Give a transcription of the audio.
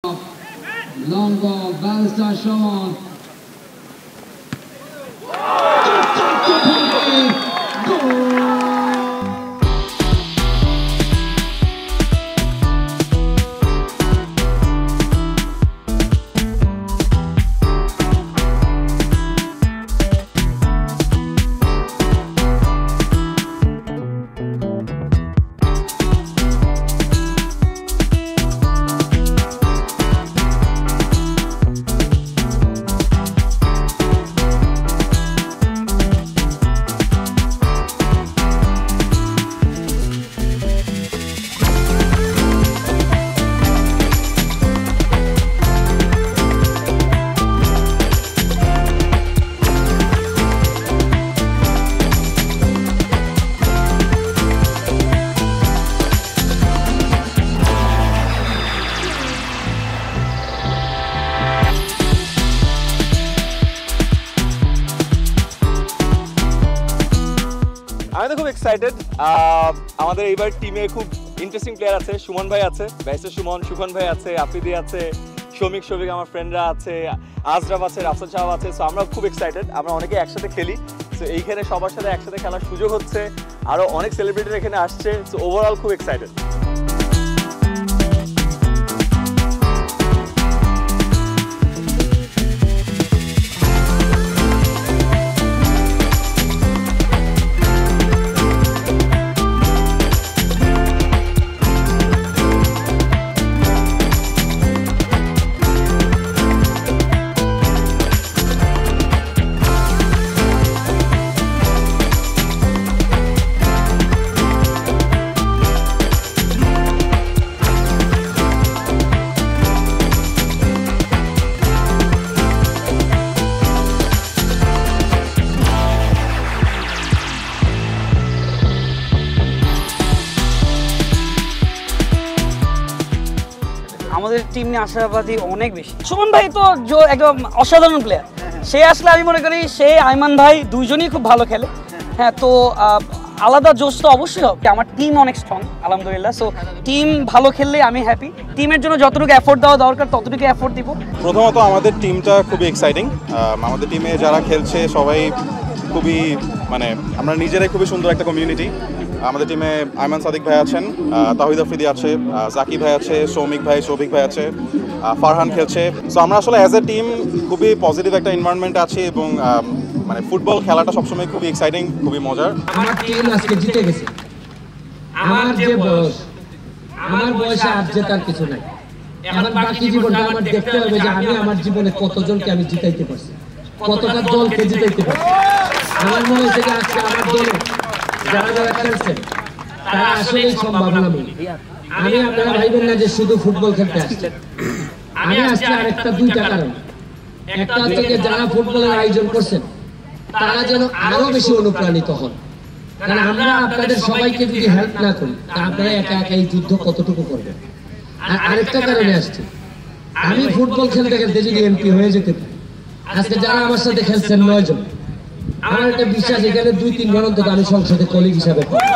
Long ball, Ballister Sean. Goal! আমি তো খুব এক্সাইটেড। আমাদের এইবার টিমে খুব ইন্টারেস্টিং প্লেয়ার আছে। সুমন ভাই আছে, ব্যারিস্টার সুমন, সুখন ভাই আছে, আফ্রিদি আছে, শমিক আমার ফ্রেন্ডরা আছে, আজরাফ আছে, রাফসান সাহেব আছে। সো আমরা খুব এক্সাইটেড। আমরা অনেকে একসাথে খেলি। সো এইখানে সবার সাথে একসাথে খেলার সুযোগ হচ্ছে। আরও অনেক সেলিব্রিটি এখানে আসছে। সো ওভারঅল খুব এক্সাইটেড। আমাদের টিম নিয়ে আশাবাদী অনেক বেশি। সুমন ভাই তো একদম অসাধারণ প্লেয়ার। সে আসলে আমি মনে করি সে আইমান ভাই দুইজনই খুব ভালো খেলে। হ্যাঁ, তো আলাদা জোশ তো অবশ্যই হবে। আমার টিম অনেক স্ট্রং আলহামদুলিল্লাহ। সো টিম ভালো খেললে আমি হ্যাপি। টিমের জন্য যতটুকু এফোর্ট দেওয়া দরকার ততটুকু এফোর্ট দিব। প্রথমত আমাদের টিমটা খুবই এক্সাইটিং। আমাদের টিমে যারা খেলছে সবাই খুবই আমরা নিজেরাই খুবই সুন্দর একটা কমিউনিটি। আমাদের টিমে আইমান সাদিক ভাই আছেন, তাহিদ আফ্রিদি আছে, জাকি ভাই আছে, সৌমিক ভাই, শৌভিক ভাই আছে, ফারহান খেলছে। সো আমরা আসলে অ্যাজ এ টিম খুবই পজিটিভ একটা এনভায়রনমেন্ট আছি এবং ফুটবল খেলাটা সবসময় খুবই এক্সাইটিং, খুবই মজার। আমার টিম আজকে জিতে গেছে। আমার বয়সে আর জেতার কিছু নাই। এখন বাকি জীবনটা আমার দেখতে হবে যে আমি আমার জীবনে কতজনকে আমি জিতাইতে পারছি, কতটা দলকে জিতাইতে পারছি। আমার মনে হচ্ছে যে আজকে আমার দলে যারা যারা খেলছেন তারা আসলেই সম্ভাবনাময়ী। আমি আপনারা ভাইবেন না যে শুধু ফুটবল খেলতে আসছেন। আমি আসছি আরেকটা দুইটা কারণ। একটা হচ্ছে যে যারা ফুটবলের আয়োজন করছেন তারা যেন আরো বেশি অনুপ্রাণিত হন। কারণ আমরা আপনাদের সবাইকে যদি হেল্প না করি তা আপনারা একা একা এই যুদ্ধ কতটুকু করবেন। আর আরেকটা কারণে আসছে, আমি ফুটবল খেলতে খেলতে যদি এমপি হয়ে যেতে পারি, আজকে যারা আমার সাথে খেলছেন 9 জন, আমার একটা বিশ্বাস এখানে 2-3 জন অন্তত আমি সংসদে কলিগ হিসাবে পাবো।